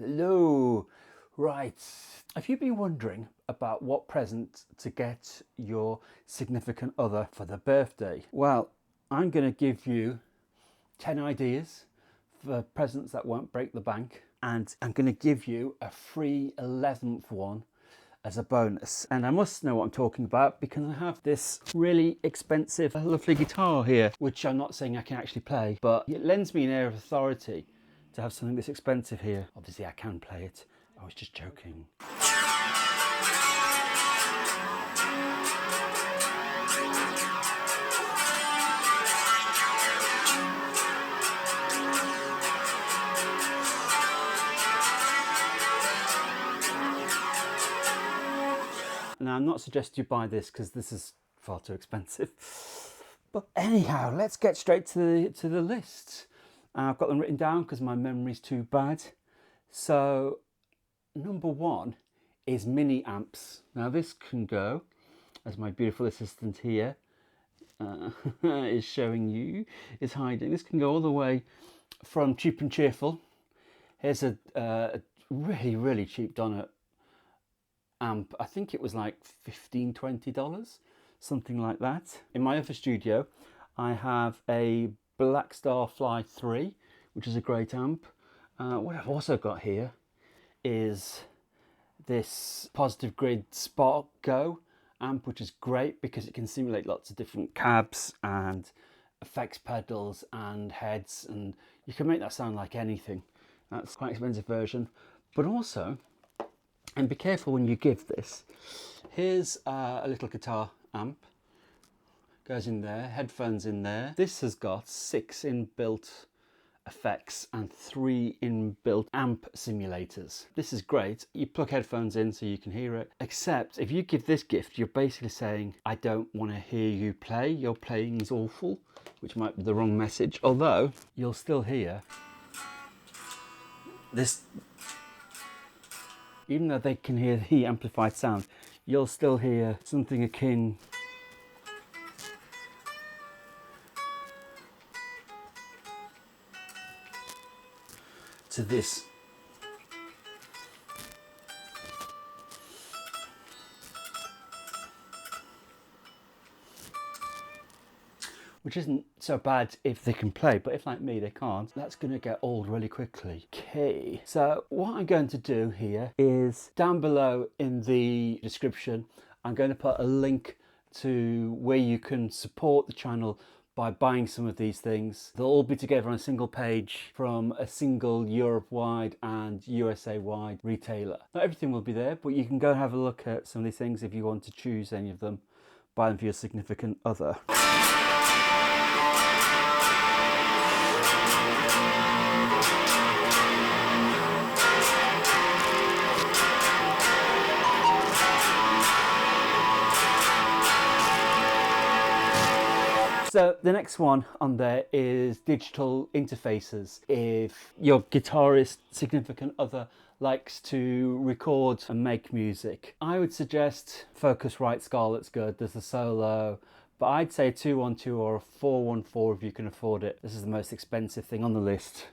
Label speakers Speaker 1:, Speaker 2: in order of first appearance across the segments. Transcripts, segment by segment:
Speaker 1: Hello. Right. Have you been wondering about what present to get your significant other for their birthday? Well, I'm going to give you 10 ideas for presents that won't break the bank, and I'm going to give you a free 11th one as a bonus. And I must know what I'm talking about because I have this really expensive, lovely guitar here, which I'm not saying I can actually play, but it lends me an air of authority to have something this expensive here. Obviously I can play it. I was just joking. Now, I'm not suggesting you buy this because this is far too expensive. But anyhow, let's get straight to the list. I've got them written down because my memory's too bad. So, number one is mini amps. Now, this can go, as my beautiful assistant here is showing you, is hiding. This can go all the way from cheap and cheerful. Here's a really, really cheap Donner amp. I think it was like $15, $20, something like that. In my other studio, I have a Blackstar Fly 3, which is a great amp. What I've also got here is this Positive Grid Spark Go amp, which is great because it can simulate lots of different cabs and effects pedals and heads, and you can make that sound like anything. That's quite an expensive version, but also, and be careful when you give this, here's a little guitar amp, goes in there, headphones in there. This has got 6 inbuilt effects and 3 inbuilt amp simulators. This is great. You plug headphones in so you can hear it, except if you give this gift, you're basically saying, I don't want to hear you play, your playing is awful, which might be the wrong message, although you'll still hear this. Even though they can hear the amplified sound, you'll still hear something akin to this. Which isn't so bad if they can play, but if like me they can't, that's going to get old really quickly. Okay, so what I'm going to do here is down below in the description, I'm going to put a link to where you can support the channel by buying some of these things. They'll all be together on a single page from a single Europe-wide and USA-wide retailer. Not everything will be there, but you can go and have a look at some of these things if you want to choose any of them. Buy them for your significant other. So the next one on there is digital interfaces. If your guitarist significant other likes to record and make music, I would suggest Focusrite Scarlett's good. There's a solo, but I'd say a 212 or a 414 if you can afford it. This is the most expensive thing on the list.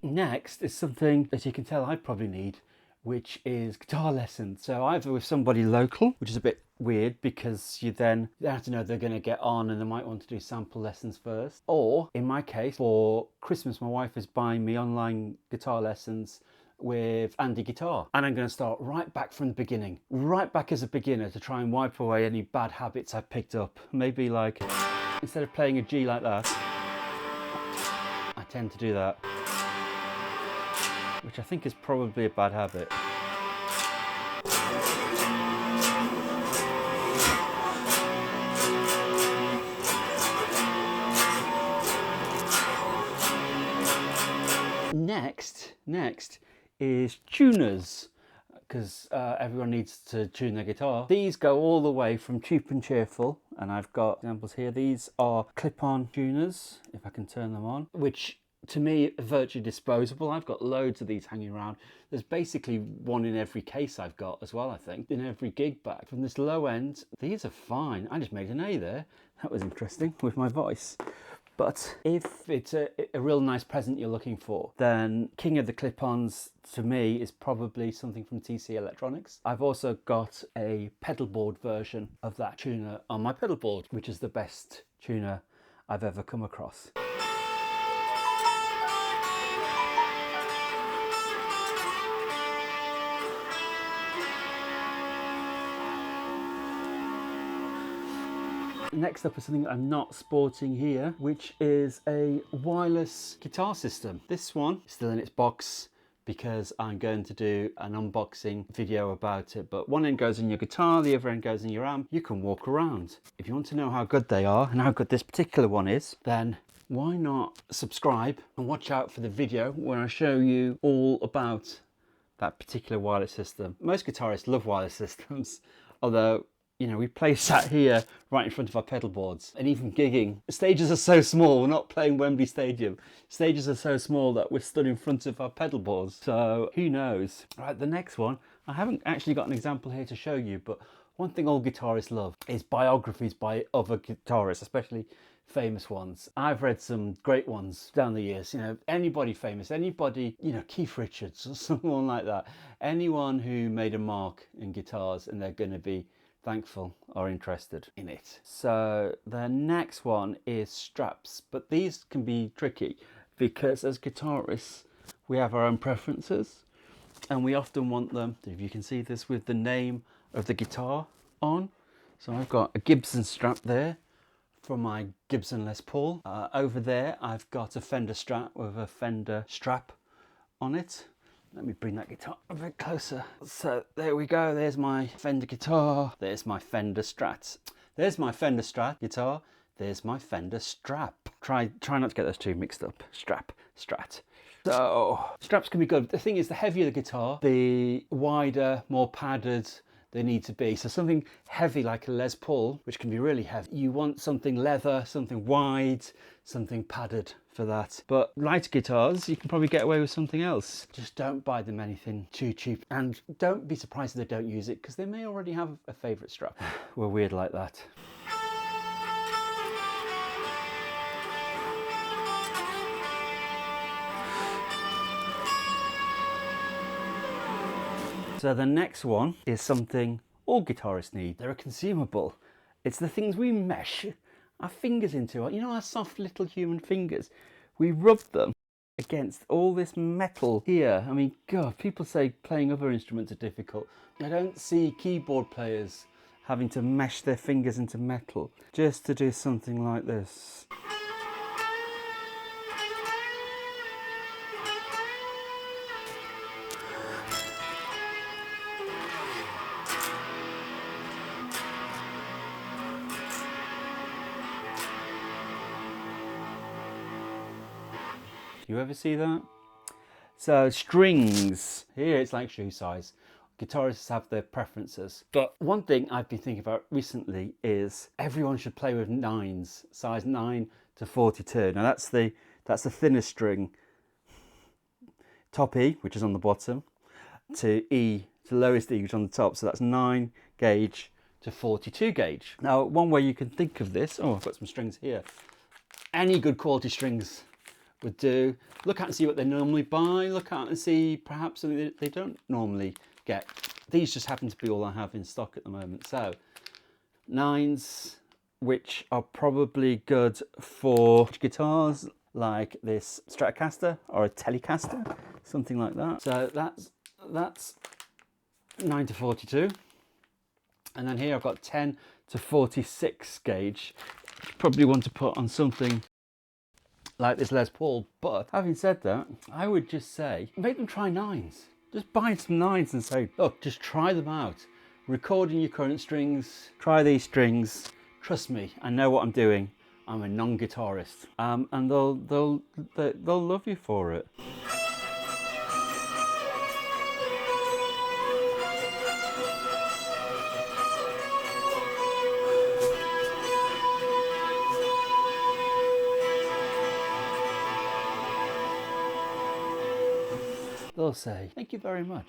Speaker 1: Next is something that you can tell I probably need, which is guitar lessons. So either with somebody local, which is a bit weird because you have to know they're going to get on and they might want to do sample lessons first. Or in my case, for Christmas, my wife is buying me online guitar lessons with Andy Guitar. And I'm going to start right back from the beginning, right back as a beginner to try and wipe away any bad habits I've picked up. Maybe like, instead of playing a G like that, I tend to do that, which I think is probably a bad habit. Next is tuners. because everyone needs to tune their guitar. These go all the way from cheap and cheerful, and I've got examples here. These are clip-on tuners, if I can turn them on, which to me are virtually disposable. I've got loads of these hanging around. There's basically one in every case I've got as well, I think, in every gig bag. From this low end, these are fine. I just made an A there. That was interesting with my voice. But if it's a real nice present you're looking for, then king of the clip-ons to me is probably something from TC Electronics. I've also got a pedal board version of that tuner on my pedal board, which is the best tuner I've ever come across. Next up is something I'm not sporting here, which is a wireless guitar system. This one is still in its box because I'm going to do an unboxing video about it, but one end goes in your guitar, the other end goes in your amp. You can walk around. If you want to know how good they are and how good this particular one is, then why not subscribe and watch out for the video where I show you all about that particular wireless system. Most guitarists love wireless systems, although, you know, we play sat here right in front of our pedal boards, and even gigging. Stages are so small, we're not playing Wembley Stadium. Stages are so small that we're stood in front of our pedal boards, so who knows. Right, the next one, I haven't actually got an example here to show you, but one thing all guitarists love is biographies by other guitarists, especially famous ones. I've read some great ones down the years, you know, anybody famous, anybody, you know, Keith Richards or someone like that. Anyone who made a mark in guitars, and they're going to be thankful or interested in it. So the next one is straps, but these can be tricky because as guitarists we have our own preferences, and we often want them, if you can see this, with the name of the guitar on. So I've got a Gibson strap there from my Gibson Les Paul. Over there I've got a Fender strap with a Fender strap on it. Let me bring that guitar a bit closer. So there we go, there's my Fender guitar, there's my Fender Strat. There's my Fender Strat guitar, there's my Fender strap. Try not to get those two mixed up. Strap, Strat. So straps can be good. The thing is, the heavier the guitar, the wider, more padded they need to be. So something heavy like a Les Paul, which can be really heavy, you want something leather, something wide, something padded for that. But lighter guitars, you can probably get away with something else. Just don't buy them anything too cheap, and don't be surprised if they don't use it, because they may already have a favourite strap. We're weird like that. So the next one is something all guitarists need. They're a consumable. It's the things we mesh our fingers into. You know, our soft little human fingers. We rub them against all this metal here. I mean, God, people say playing other instruments are difficult. I don't see keyboard players having to mesh their fingers into metal just to do something like this. You ever see that? So strings, here it's like shoe size. Guitarists have their preferences. But one thing I've been thinking about recently is everyone should play with nines, size 9 to 42. Now that's the thinnest string, top E, which is on the bottom, to E, to lowest E, which is on the top. So that's 9 gauge to 42 gauge. Now one way you can think of this, oh, I've got some strings here. Any good quality strings would do. Look out and see what they normally buy. Look out and see perhaps something that they don't normally get. These just happen to be all I have in stock at the moment. So 9s, which are probably good for guitars like this Stratocaster or a Telecaster, something like that. So that's 9 to 42. And then here I've got 10 to 46 gauge. Probably want to put on something like this Les Paul, but having said that, I would just say make them try 9s. Just buy some 9s and say, look, just try them out. Record in your current strings, try these strings. Trust me, I know what I'm doing. I'm a non-guitarist, and they'll love you for it. they'll say, thank you very much.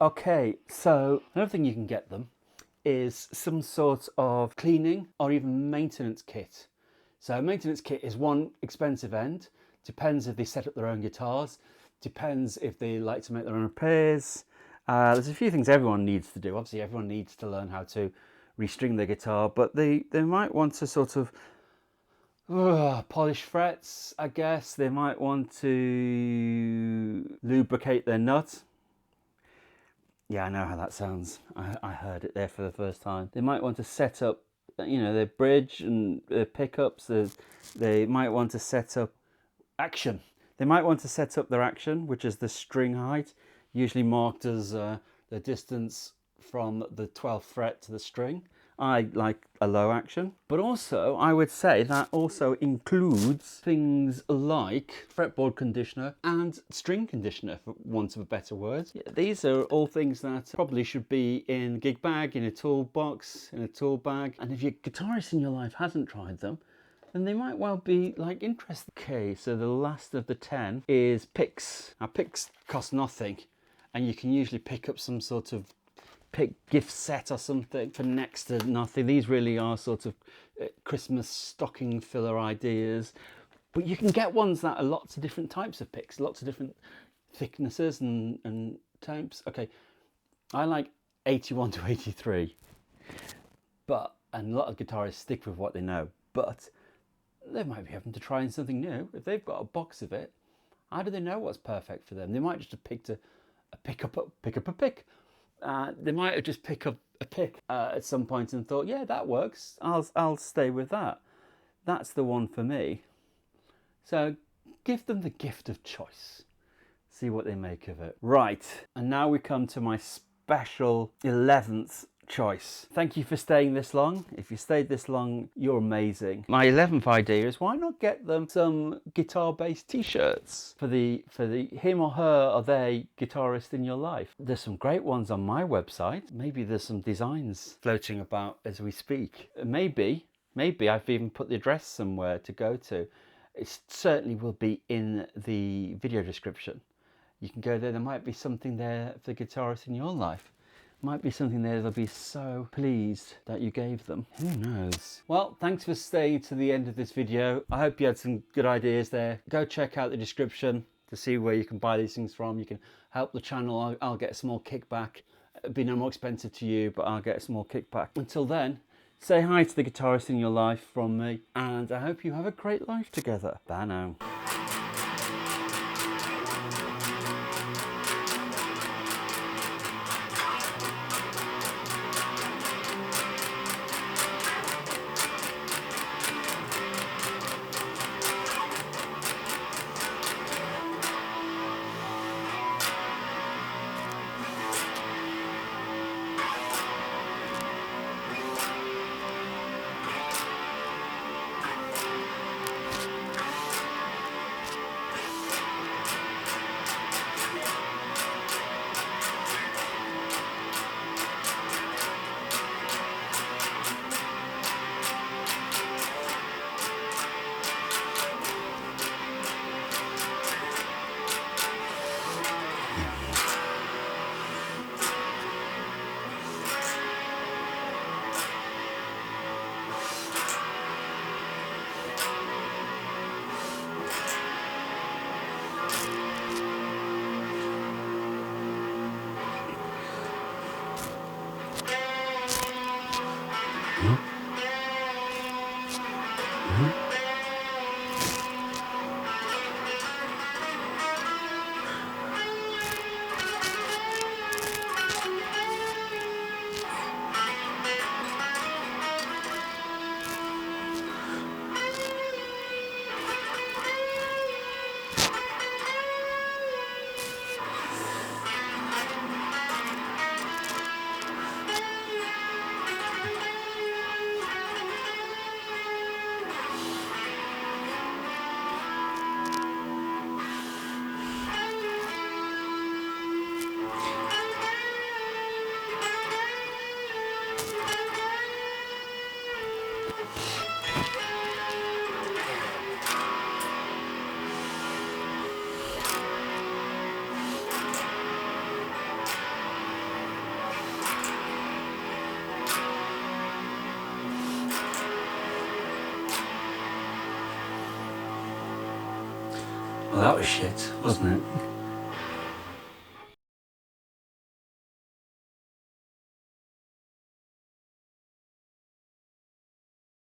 Speaker 1: Okay, so another thing you can get them is some sort of cleaning or even maintenance kit. So a maintenance kit is one expensive end. Depends if they set up their own guitars. Depends if they like to make their own repairs. There's a few things everyone needs to do. Obviously, everyone needs to learn how to restring their guitar, but they might want to sort of polish frets, I guess. They might want to lubricate their nut. Yeah, I know how that sounds. I heard it there for the first time. They might want to set up, their bridge and their pickups. They might want to set up action. They might want to set up their action, which is the string height, usually marked as the distance from the 12th fret to the string. I like a low action, but also I would say that also includes things like fretboard conditioner and string conditioner, for want of a better word. Yeah, these are all things that probably should be in a gig bag, in a toolbox, in a tool bag. And if your guitarist in your life hasn't tried them, then they might well be interested. Okay, so the last of the 10 is picks. Now picks cost nothing, and you can usually pick up some sort of pick gift set or something for next to nothing. These really are sort of Christmas stocking filler ideas, but you can get ones that are lots of different types of picks, lots of different thicknesses and types. Okay, I like 81 to 83, and a lot of guitarists stick with what they know, but they might be having to try something new. If they've got a box of it, how do they know what's perfect for them? They might just have picked a pick. They might have just picked up a pick at some point and thought, yeah, that works. I'll stay with that. That's the one for me. So give them the gift of choice. See what they make of it. Right, and now we come to my special 11th choice. Thank you for staying this long. If you stayed this long, you're amazing. My 11th idea is, why not get them some guitar-based t-shirts for the him or her or they guitarist in your life. There's some great ones on my website. Maybe there's some designs floating about as we speak. Maybe I've even put the address somewhere to go to. It certainly will be in the video description. You can go there. There might be something there for the guitarist in your life. Might be something there they'll be so pleased that you gave them. Who knows? Well, thanks for staying to the end of this video. I hope you had some good ideas there. Go check out the description to see where you can buy these things from. You can help the channel. I'll get a small kickback. It'll be no more expensive to you, but I'll get a small kickback. Until then, say hi to the guitarist in your life from me, and I hope you have a great life together. Bye now. that was shit, wasn't it?